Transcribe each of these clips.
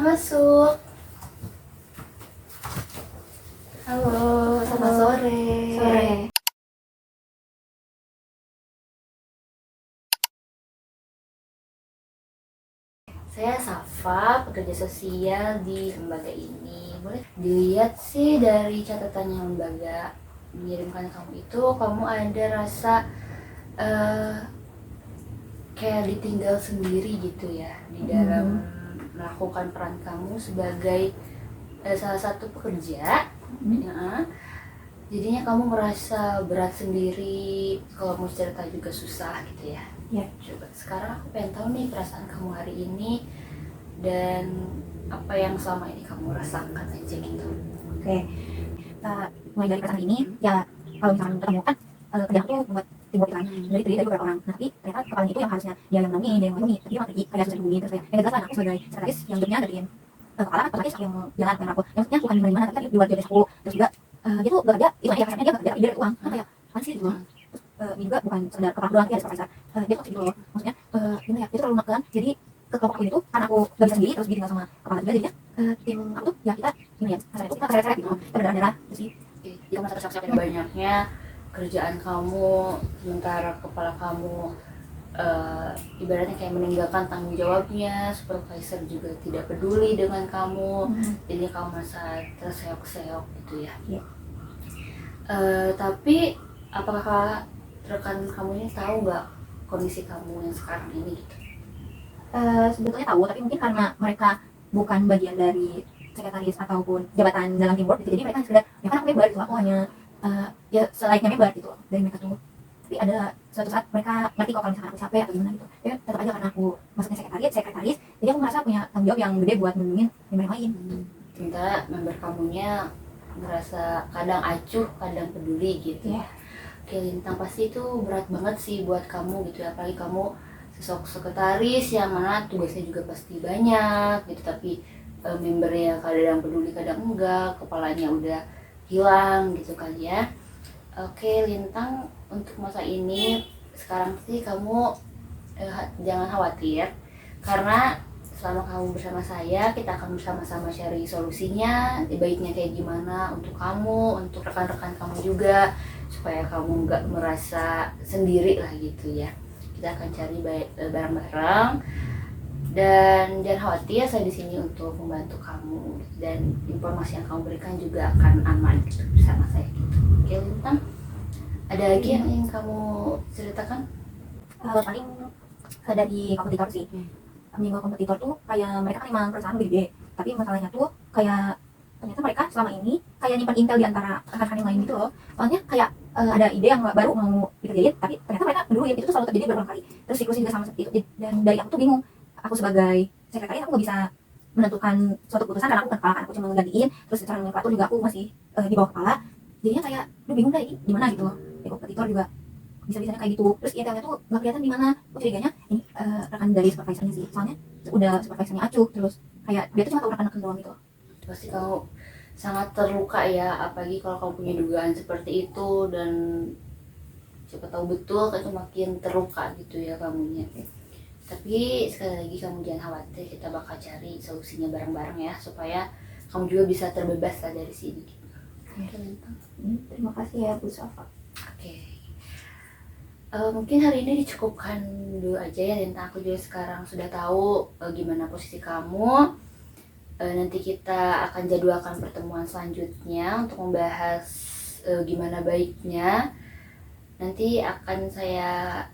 Silahkan masuk. Halo, selamat sore. Sore. Saya Safa, pekerja sosial di lembaga ini. Boleh dilihat sih dari catatannya lembaga mengirimkan kamu itu, kamu ada rasa kayak ditinggal sendiri gitu ya di dalam melakukan peran kamu sebagai salah satu pekerja. Ya. Jadinya kamu merasa berat sendiri, kalau mau cerita juga susah gitu ya. Ya. Coba sekarang aku pengen tahu nih perasaan kamu hari ini dan apa yang selama ini kamu rasakan aja gitu. Oke, kita mulai dari perasaan ini. Ya, kalau misalkan ketemu kan kerjaan tuh buat tim kan dari terdiri dari beberapa orang. Nah, tapi ternyata kepalanya itu yang harusnya dia yang menangin, dia yang melindungi, tapi dia malah pergi kayak susah dihubungi. Terus kayak jelas lah, aku sebagai sekretaris yang jobnya gantiin kepala, otomatis yang jalan dengan aku. Yang maksudnya bukan di mana, tapi kan di luar job aku. Terus juga dia tuh bekerja, itu ya kasarnya dia bekerja, dia dapat uang. Karena kayak apa sih gitu loh. Ini juga bukan sekedar kepala doang, tapi ada supervisor. Dia tuh gitu loh, maksudnya gimana ya, dia tuh terlalu menekan. Jadi ke kelompok ini tuh karena aku gak bisa sendiri, terus ditinggal sama kepala juga, jadinya tim aku tuh ya kita ini ya, kasarnya tuh kita seret-seret gitu, kita berdarah-darah. Terus sih Jadi kamu tersiap-siap yang banyaknya kerjaan kamu, sementara kepala kamu ibaratnya kayak meninggalkan tanggung jawabnya, supervisor juga tidak peduli dengan kamu, jadi kamu merasa terseok-seok gitu ya. Iya. Tapi apakah rekan kamu ini tahu nggak kondisi kamu yang sekarang ini gitu? sebetulnya tahu, tapi mungkin karena mereka bukan bagian dari sekretaris ataupun jabatan dalam teamwork gitu, jadi mereka sekedar ya kan aku member gitu, aku hanya ya selayaknya member gitu dari mereka tuh. Tapi ada suatu saat mereka ngerti kok kalau misalkan aku capek atau gimana gitu, ya tetap aja karena aku masuknya sekretaris, jadi aku merasa punya tanggung jawab yang gede buat melindungi member yang lain. Sementara member kamunya merasa kadang acuh, kadang peduli gitu. Iya. Oke Lintang, pasti itu berat banget sih buat kamu gitu ya, apalagi kamu sosok sekretaris yang mana tugasnya juga pasti banyak gitu, tapi membernya kadang peduli kadang enggak, kepalanya udah hilang gitu kan ya. Oke Lintang, untuk masa ini sekarang sih kamu jangan khawatir, karena selama kamu bersama saya, kita akan bersama-sama cari solusinya, baiknya kayak gimana untuk kamu, untuk rekan-rekan kamu juga, supaya kamu nggak merasa sendiri lah gitu ya. Kita akan cari bareng-bareng, dan jangan khawatir, saya di sini untuk membantu kamu, dan informasi yang kamu berikan juga akan aman gitu bersama saya gitu. Oke Lintang, ada lagi yang ingin kamu ceritakan? Paling dari kompetitor sih. Menyinggung kompetitor tuh kayak mereka kan emang perusahaan gede, tapi masalahnya tuh kayak ternyata mereka selama ini kayak nyimpan intel di antara rekan-rekan yang lain gitu loh. Soalnya kayak ada ide yang baru mau dikerjain, tapi ternyata mereka duluin, itu tuh selalu terjadi berulang kali. Terus siklusnya juga sama seperti itu. Dan dari aku tuh bingung, aku sebagai sekretaris aku gak bisa menentukan suatu keputusan karena aku bukan kepala, aku cuma menggantiin. Terus secara nomenklatur juga aku masih di bawah kepala, jadinya kayak bingung deh ini gimana gitu loh. Di kompetitor juga bisa-bisanya kayak gitu. Terus intelnya tuh gak kelihatan di mana. Aku curiganya ini rekan dari supervisornya sih, soalnya udah supervisornya acuh, terus kayak dia tuh cuma tahu rekan-rekan doang gitu. Pasti kamu sangat terluka ya, apalagi kalau kamu punya dugaan seperti itu, dan siapa tahu betul kan itu makin terluka gitu ya kamunya. Tapi sekali lagi kamu jangan khawatir, kita bakal cari solusinya bareng-bareng ya, supaya kamu juga bisa terbebas lah dari sini. Oke Lintang. Terima kasih ya Bu Safa. Oke. Mungkin hari ini dicukupkan dulu aja ya Lintang. Aku juga sekarang sudah tahu gimana posisi kamu. Nanti kita akan jadwalkan pertemuan selanjutnya untuk membahas gimana baiknya. Nanti akan saya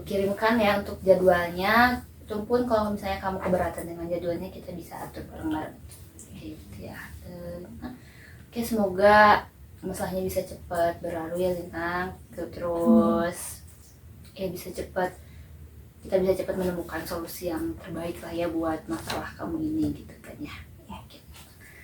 kirimkan ya untuk jadwalnya. Ataupun kalau misalnya kamu keberatan dengan jadwalnya, kita bisa atur bareng-bareng gitu ya. Oke, semoga masalahnya bisa cepat berlalu ya Lintang. Terus ya bisa cepat, kita bisa cepat menemukan solusi yang terbaik lah ya buat masalah kamu ini gitu kan ya. Ya.